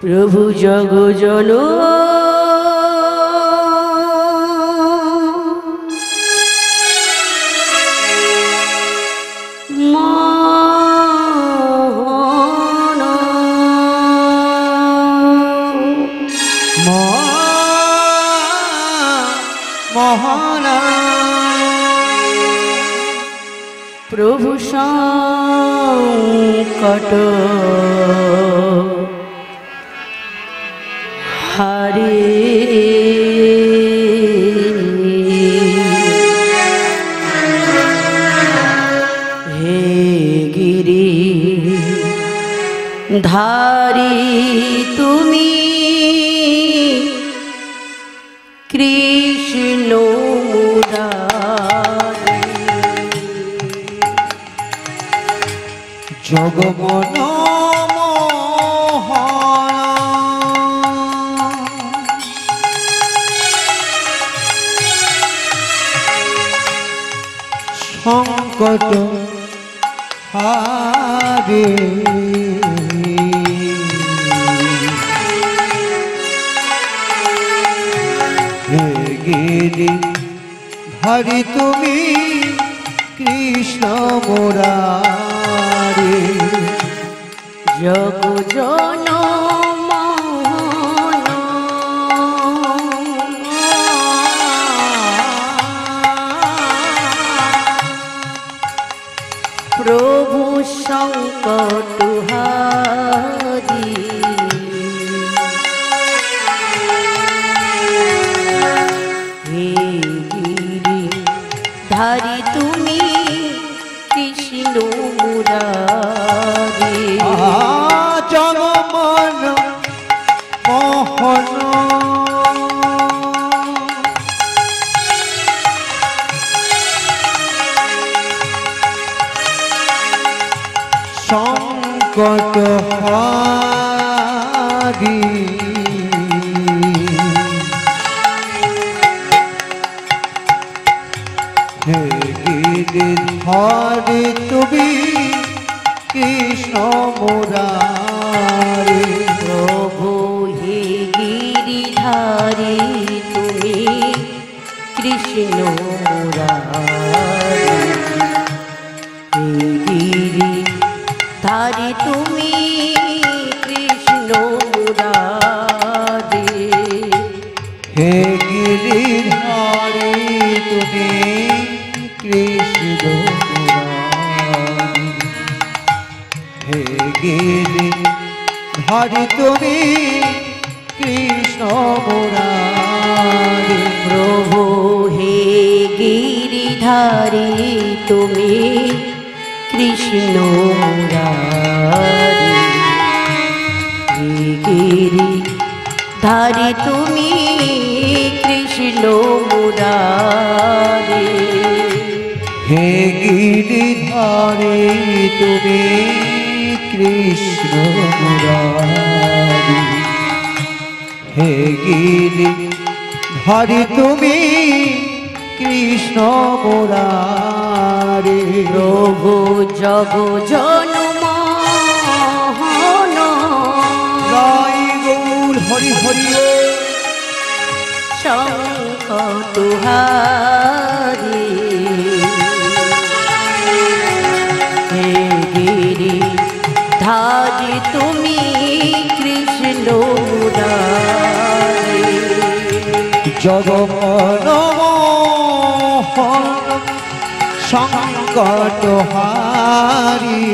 प्रभु जगजन मोहना प्रभु संकट हरे हे गिरि धारी तुमी कृष्ण मुरारी जगमन संकट हारे हे गिरि हरि तुमी कृष्ण मुरारी जगजन प्रभु संकट हारी हे गिरि धारी तुमी कृष्ण मुरारी जगमन मोहन संकट हारी हे गिरिधारी तुमी कृष्ण मुरारी प्रभु हे गिरिधारी तुमी कृष्ण मुरारी हे गिरिधारी तुमी कृष्ण मुरारी हे गिरिधारी तुमी कृष्ण मुरारी हे गिरिधारी तुमी कृष्ण मुरारी प्रभु हे गिरिधारी तुमी कृष्ण मुरारी हे गिरिधारी तुमी कृष्ण मुरारी हे गिरिधारी तुमी कृष्ण मुरारी हे गिरिधारी तुमी कृष्ण मुरारी प्रभु जगजन मोहन जय गौर हरि हरि संकट हारी हे गिरिधारी तुमी कृष्ण मुरारी जगमन मोहन संकट हारी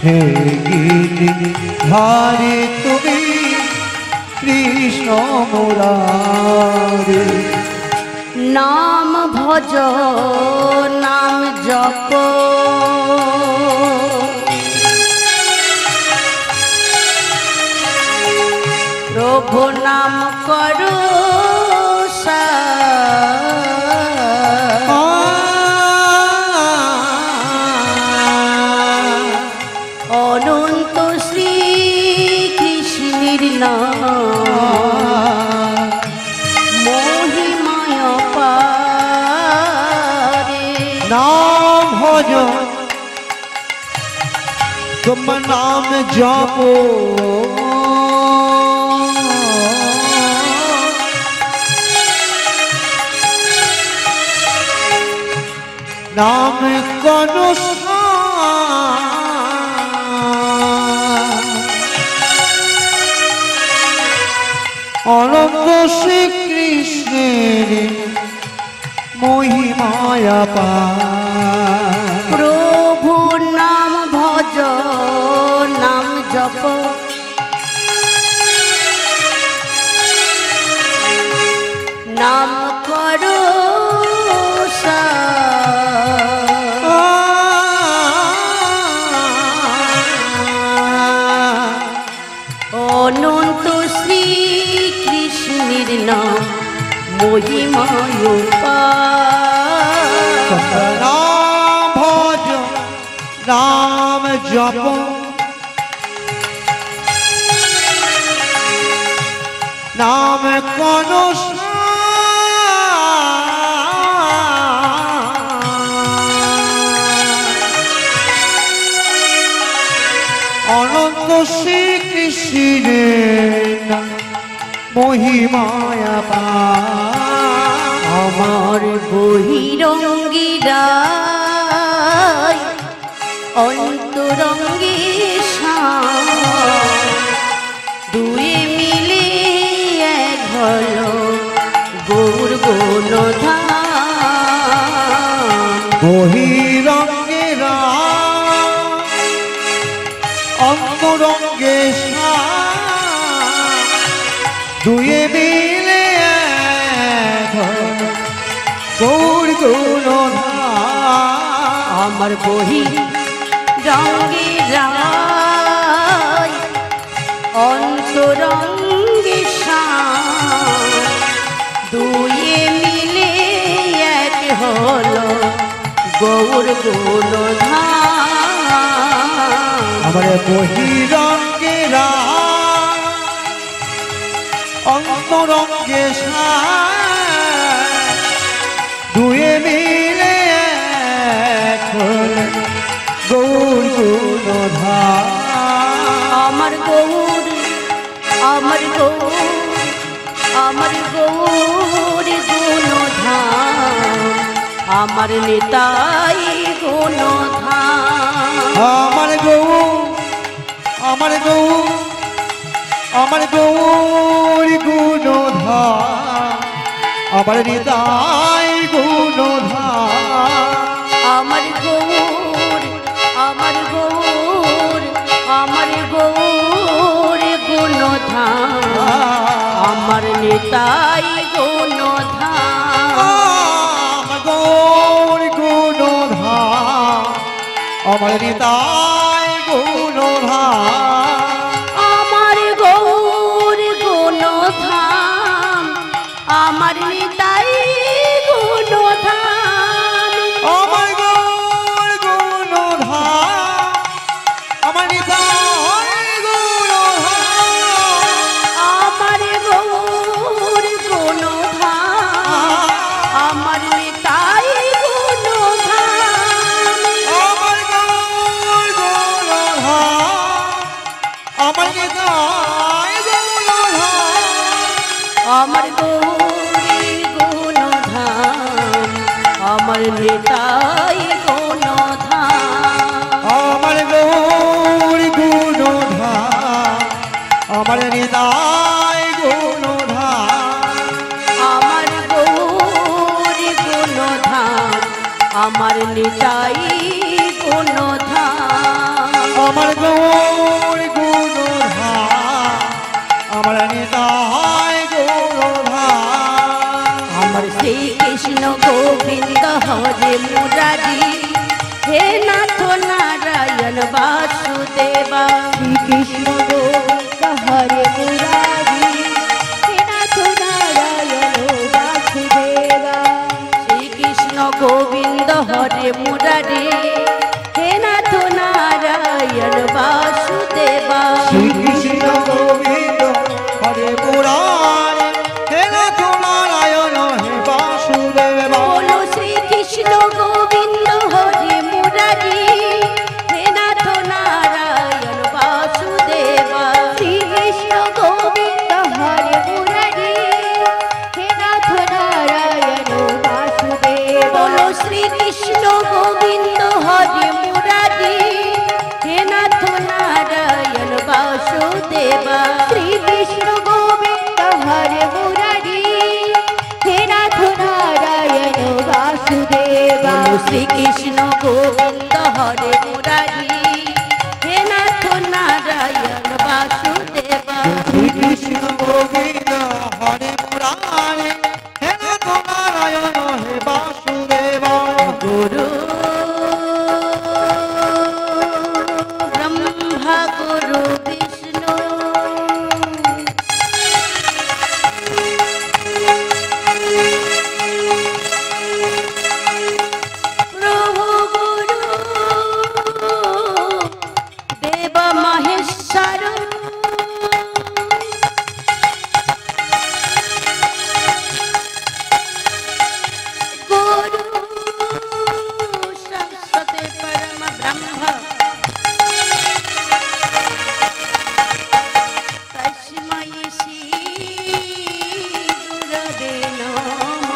हे गिरिधारी तुमी कृष्ण मुरारी नाम भज नाम जप प्रभु नाम करो अनंत श्री कृष्णेर नाम महिमाय पारे नाम भज तुम नाम जपो শ্রীকৃষ্ণের মহিমায়া পার। প্রভু নাম ভজ নাম জপ নাম করো অনন্ত শ্রীকৃষ্ণের নাম মহিমায় পার। নাম ভজ নাম জপ নাম কোন অনন্ত শ্রীকৃষ্ণের মহিমায়া পার। আমার বহিরঙ্গীরা অন্তরঙ্গে দুয়ে মিলে এক হলো গৌর গুণধাম। বহিরঙ্গেরা অন্তরঙ্গে দুয়ে মিলে এক হলো গৌর গুণধাম। আমার বহিরঙ্গীরা অন্তরঙ্গে দুয়ে মিলে এক হলো গৌর গুণধাম। আমার বহিরঙ্গেরা অন্তরঙ্গে দুয়ে মিলে এক হলো গৌর গুণধাম। আমার গৌর আমার গৌর আমার গৌর গুণধাম আমার নেতাই গুণধাম। আমার গৌর আমার গৌর আমার গৌর গুণধাম আমার হৃদয় গুণধাম। আমার গৌর আমার গৌর আমার গৌর গুণধাম আমার নেতাই গুণধাম। আমার গৌর গুণধাম আমার হৃদয় গুণধাম। আমার গৌর গুণধাম আমার নিতাই গুণধাম। আমার গৌর গুণধাম আমার হৃদয় গুণধাম। আমার গৌর গুণধাম আমার নিতাই গুণধাম। আমার গৌর গুণধাম আমার হৃদয় গুণধাম। আমার গৌরী গুণধাম আমার নিতাই গুণধাম। আমার গৌর গুণধাম আমার হৃদয় গুণধাম। আমার গৌরী গুণধাম আমার নিতাই গুণধাম। আমার গৌর গুণধাম আমার হৃদয় গুণধাম। আমার শ্রীকৃষ্ণ গোবিন্দ হরে মুরারি হে নাথ নারায়ণ বাসুদেবা। শ্রীকৃষ্ণ গোবিন্দ হরে মুরারি হে নাথ নারায়ণ বাসুদেবা। শ্রীকৃষ্ণ গোবিন্দ হরে মুরারি হে নাথ নারায়ণ বাসুদেবা। শ্রীকৃষ্ণ গোবিন্দ হরে মুরারি হে নাথ নারায়ণ হে বাসুদেবা। বলো শ্রীকৃষ্ণ গোবিন্দ হরে মুরারি হে নাথ নারায়ণ বাসুদেবা। শ্রীকৃষ্ণ গোবিন্দ হরে মুরারি হে নাথ নারায়ণ বাসুদেবা। বলো শ্রীকৃষ্ণ গোবিন্দ হরে মুরারি হে নাথ নারায়ণ বাসুদেবা। শ্রীকৃষ্ণ গোবিন্দ হরে মুরারি শ্রীকৃষ্ণ গোবিন্দ হরে মুরারি হে নাথ নারায়ণ বাসুদেবা শ্রীকৃষ্ণ গোবিন্দ হরে মুরারি হে নাথ নারায়ণ হে বাসুদেবা গুরু ব্রহ্মা গুরু বিষ্ণু প্রভু গুরু দেব মহেশ্বর গুরু সরস্বতী পরম ব্রহ্ম তস্मै শ্রী গুরবে নমঃ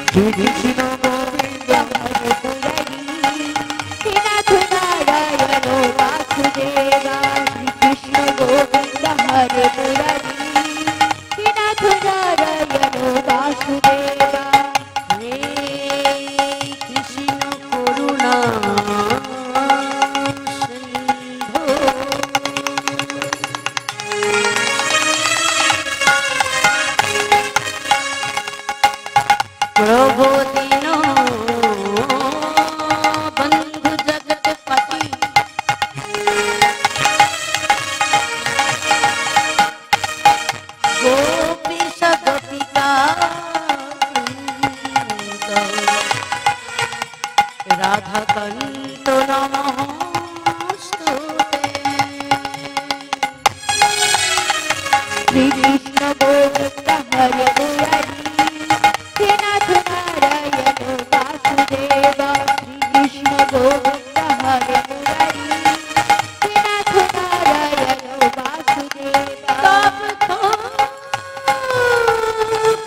শ্রীকৃষ্ণ গোবিন্দ হরে মুরারি হে নাথ নারায়ণ বাসুদেবা শ্রীকৃষ্ণ গোবিন্দ হরে মুরারি হে নাথ নারায়ণ বাসুদেবা হে কৃষ্ণ করুণা সিন্ধু প্রভু দীন বন্ধু জগৎপতি গোপীশ গোপিকা রাধাকান্ত নমস্তুতে শ্রীকৃষ্ণ গোবিন্দ হরে মুরারি হে নাথ নারায়ণ বাসুদেবা শ্রীকৃষ্ণ গোবিন্দ হরে মুরারি হে নাথ নারায়ণ বাসুদেবা তপ্ত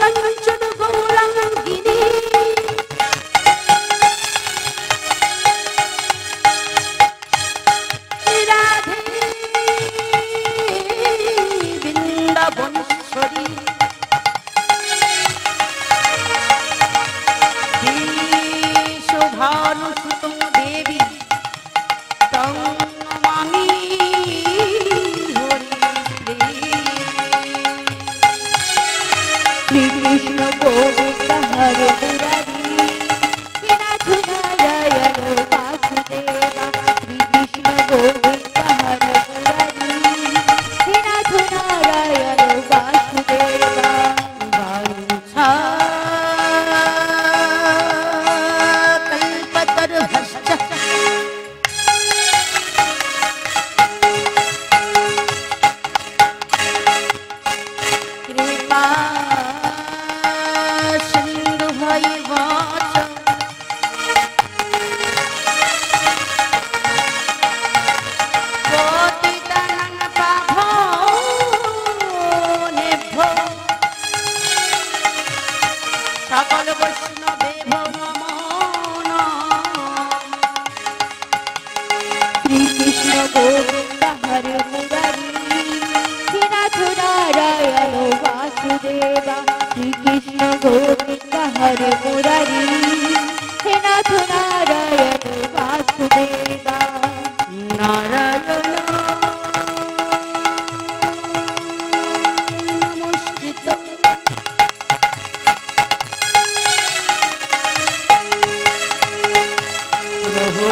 কাঞ্চন গৌরাঙ্গিনী রাধে বৃন্দাবনেশ্বরী শোভানুসুতং দেবী তং নমামি হরিপ্রিয়ে শ্রীকৃষ্ণ গোবিন্দ হরে মুরারি হে নাথ নারায়ণ বাসুদেবা শ্রীকৃষ্ণ গোবিন্দ হরে মুরারি হে নাথ নারায়ণ বাসুদেবা বাঞ্ছা কল্পতরুভশ্চ কৃপা সিন্ধুভৈব চ পতিতানাং পাবনেভ্যো সকল বৈষ্ণবেভ্যো নমো নমঃ শ্রীকৃষ্ণ গোবিন্দ হরে মুরারি হে নাথ নারায়ণ বাসুদেবা শ্রীকৃষ্ণ গোবিন্দ হরে মুরারি হে নাথ নারায়ণ বাসুদেবা নারায়ণ নমস্কৃত প্রভু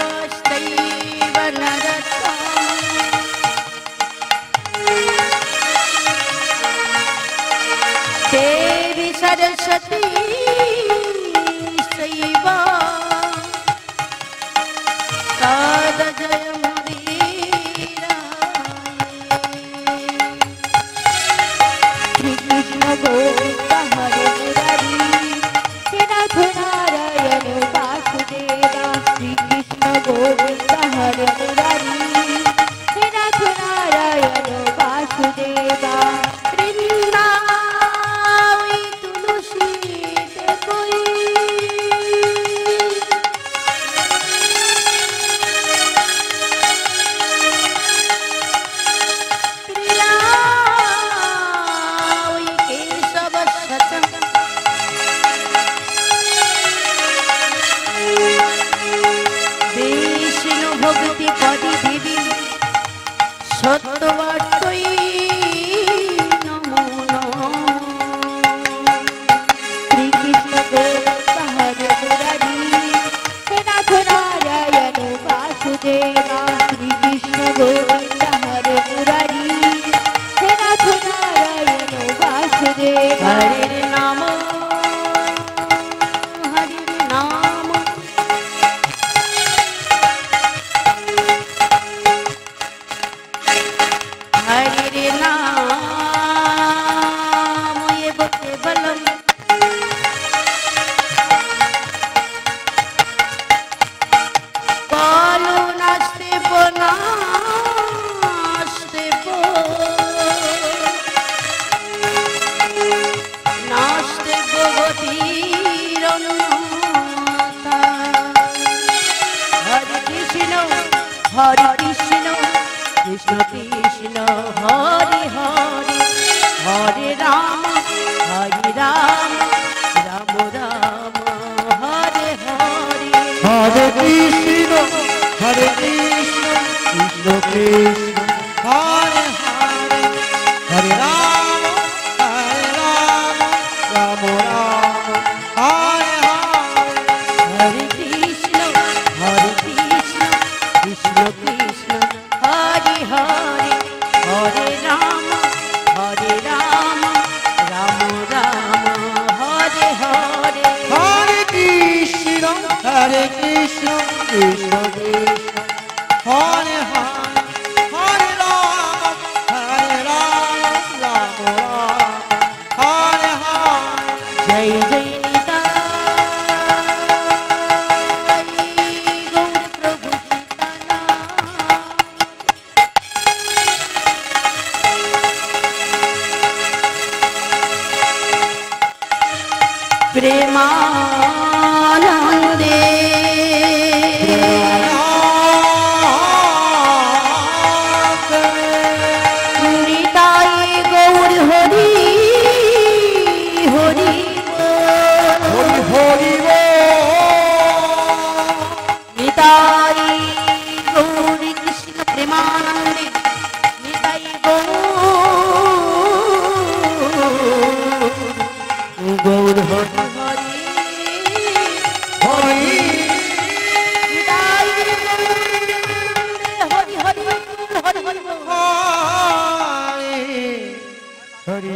নরস্তৈব নরোত্তমঃ দেবী সরস্বতী শৈব সত্যবার্তই নমো নমঃ শ্রীকৃষ্ণ গোবিন্দ হরে মুরারি হে নাথ নারায়ণ বাসুদেবা শ্রীকৃষ্ণ গোবিন্দ হরে মুরারি হে নাথ নারায়ণ বাসুদেবা হরির নাম হরির নাম হরির নাম এব কেবলম কালো নাস্তে নাস্তে নাস্তে গতির হরে কৃষ্ণ কৃষ্ণ কৃষ্ণ হরে হরে হরে রাম রাম রাম হরে হরে হরে কৃষ্ণ কৃষ্ণ কৃষ্ণ হরে হরে হরে রাম রাম রাম হরে হরে হরে কৃষ্ণ কৃষ্ণ কৃষ্ণ হরে হরে হরে রাম রাম রাম হরে হরে হরে কৃষ্ণ কৃষ্ণ কৃষ্ণ হরে হরে হরে রাম রাম রাম হরে হরে জয় জয় নিতাই গৌর প্রভু প্রেমানন্দে নিতাই গৌর হরি হরি হরি হরি নিতাই গৌর কৃষ্ণ প্রেমানন্দে নিতাই গৌর হরি হরি নিতাই হরি হরি হরি হরি হরি